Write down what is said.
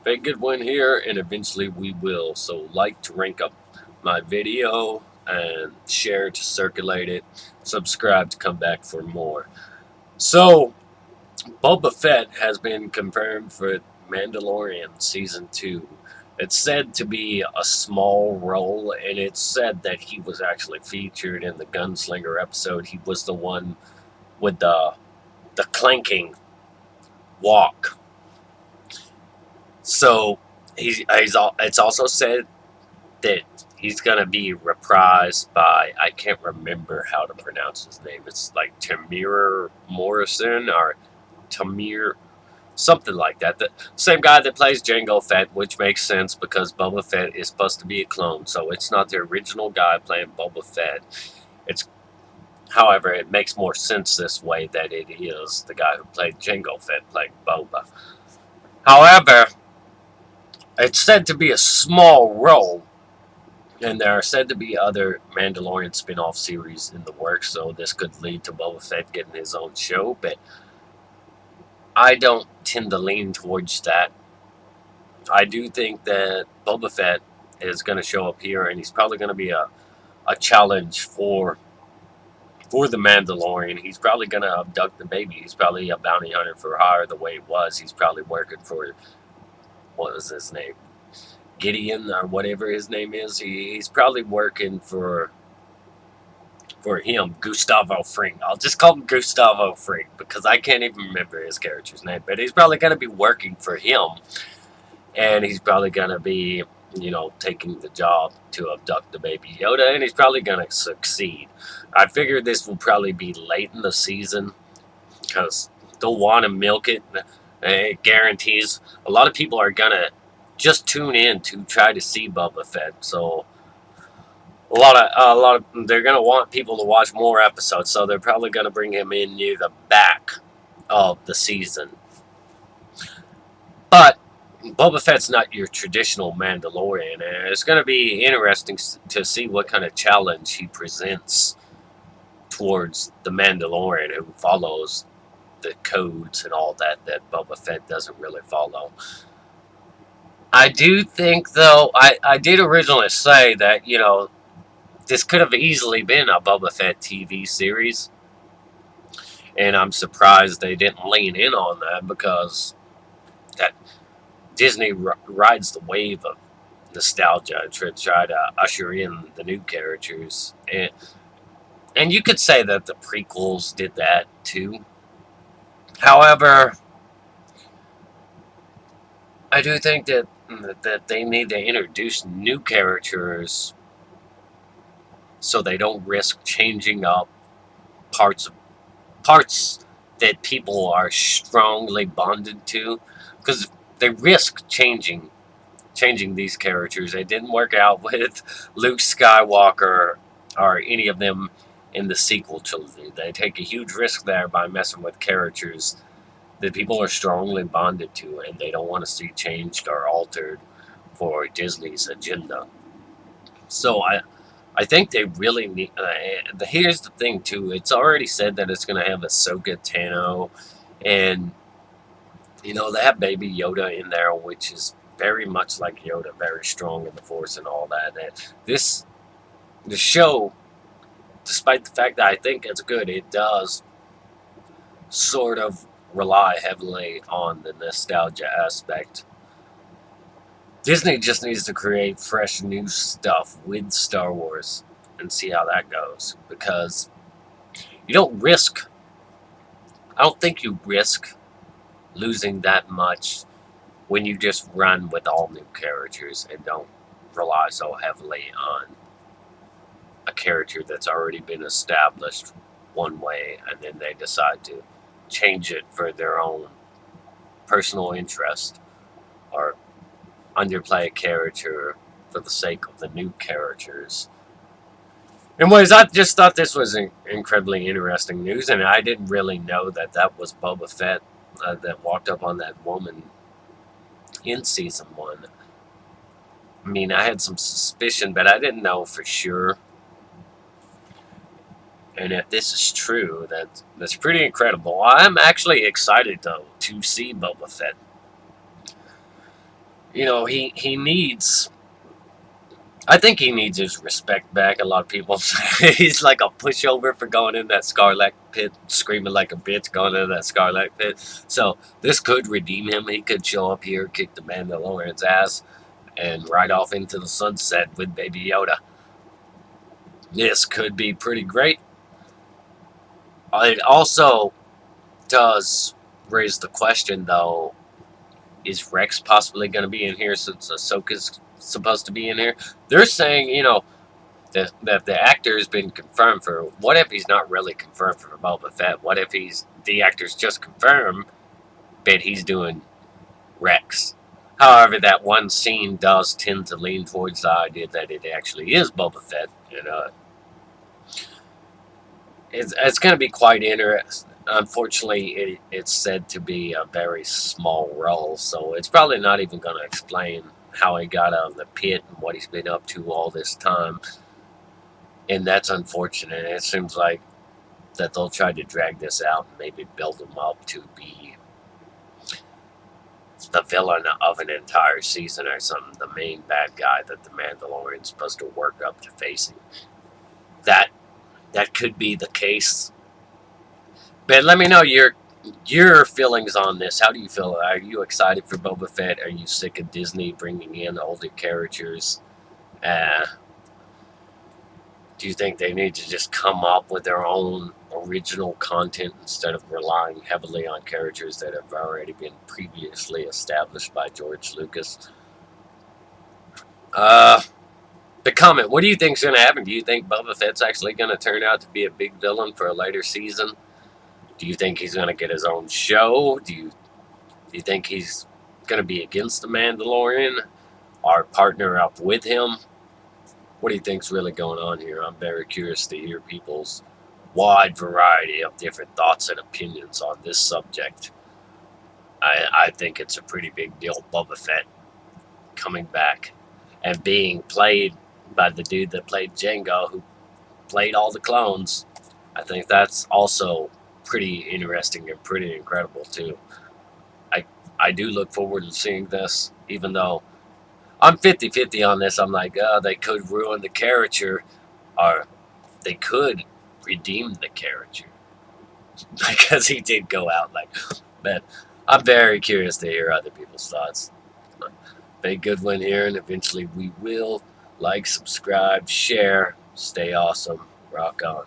Big good win here, and eventually we will. So like to rank up my video and share to circulate it. Subscribe to come back for more. So Boba Fett has been confirmed for Mandalorian Season 2. It's said to be a small role, and it's said that he was actually featured in the Gunslinger episode. He was the one with the clanking walk. So it's also said that he's gonna be reprised by, I can't remember how to pronounce his name. It's like Tamir Morrison or Tamir, something like that. The same guy that plays Jango Fett, which makes sense because Boba Fett is supposed to be a clone, so it's not the original guy playing Boba Fett. It's However, it makes more sense this way that it is the guy who played Jango Fett playing Boba. However, it's said to be a small role, and there are said to be other Mandalorian spin-off series in the works, so this could lead to Boba Fett getting his own show, but I don't tend to lean towards that. I do think that Boba Fett is going to show up here, and he's probably going to be a challenge for the Mandalorian. He's probably going to abduct the baby. He's probably a bounty hunter for hire the way it was. He's probably working for, what was his name? Gideon or whatever his name is. He's probably working for him, Gustavo Fring. I'll just call him Gustavo Fring because I can't even remember his character's name. But he's probably going to be working for him, and he's probably going to be, taking the job to abduct the baby Yoda, and he's probably going to succeed. I figure this will probably be late in the season because they'll want to milk it. It guarantees a lot of people are going to just tune in to try to see Boba Fett. So they're going to want people to watch more episodes, so they're probably going to bring him in near the back of the season. But Boba Fett's not your traditional Mandalorian, and it's going to be interesting to see what kind of challenge he presents towards the Mandalorian, who follows the codes and all that Boba Fett doesn't really follow. I do think, though, I did originally say that, this could have easily been a Boba Fett TV series, and I'm surprised they didn't lean in on that because that Disney rides the wave of nostalgia to try to usher in the new characters, and you could say that the prequels did that too. However, I do think that they need to introduce new characters so they don't risk changing up parts that people are strongly bonded to, because they risk changing these characters. It didn't work out with Luke Skywalker or any of them in the sequel trilogy. They take a huge risk there by messing with characters that people are strongly bonded to, and they don't want to see changed or altered for Disney's agenda. So I think they really need. Here's the thing too. It's already said that it's going to have Ahsoka Tano, and they have Baby Yoda in there, which is very much like Yoda, very strong in the Force and all that. And the show, despite the fact that I think it's good, it does sort of rely heavily on the nostalgia aspect. Disney just needs to create fresh new stuff with Star Wars and see how that goes, because you don't risk, I don't think you risk losing that much when you just run with all new characters and don't rely so heavily on a character that's already been established one way, and then they decide to change it for their own personal interest or underplay a character for the sake of the new characters. Anyways, I just thought this was incredibly interesting news, and I didn't really know that was Boba Fett that walked up on that woman in Season 1. I mean, I had some suspicion, but I didn't know for sure. And if this is true, that's pretty incredible. I'm actually excited, though, to see Boba Fett. he needs. I think he needs his respect back. A lot of people say he's like a pushover for going in that Scarlet pit, screaming like a bitch, going in that Scarlet pit. So this could redeem him. He could show up here, kick the Mandalorian's ass, and ride off into the sunset with Baby Yoda. This could be pretty great. It also does raise the question, though: is Rex possibly going to be in here since Ahsoka's supposed to be in here? They're saying, that the actor has been confirmed for. What if he's not really confirmed for Boba Fett? What if the actor's just confirmed, but he's doing Rex? However, that one scene does tend to lean towards the idea that it actually is Boba Fett. It's going to be quite interesting. Unfortunately, it's said to be a very small role, so it's probably not even going to explain how he got out of the pit and what he's been up to all this time. And that's unfortunate. It seems like that they'll try to drag this out and maybe build him up to be the villain of an entire season or something, the main bad guy that the Mandalorian's supposed to work up to facing. That could be the case. But let me know your feelings on this. How do you feel? Are you excited for Boba Fett? Are you sick of Disney bringing in older characters? Uh, do you think they need to just come up with their own original content instead of relying heavily on characters that have already been previously established by George Lucas? The comment, what do you think is going to happen? Do you think Boba Fett's actually going to turn out to be a big villain for a later season? Do you think he's going to get his own show? Do you think he's going to be against the Mandalorian or partner up with him? What do you think's really going on here? I'm very curious to hear people's wide variety of different thoughts and opinions on this subject. I think it's a pretty big deal. Boba Fett coming back and being played by the dude that played Jango, who played all the clones. I think that's also pretty interesting and pretty incredible too. I do look forward to seeing this, even though I'm 50-50 on this. I'm like, they could ruin the character, or they could redeem the character because he did go out like. But I'm very curious to hear other people's thoughts. Big good one here, and eventually we will like, subscribe, share, stay awesome, rock on.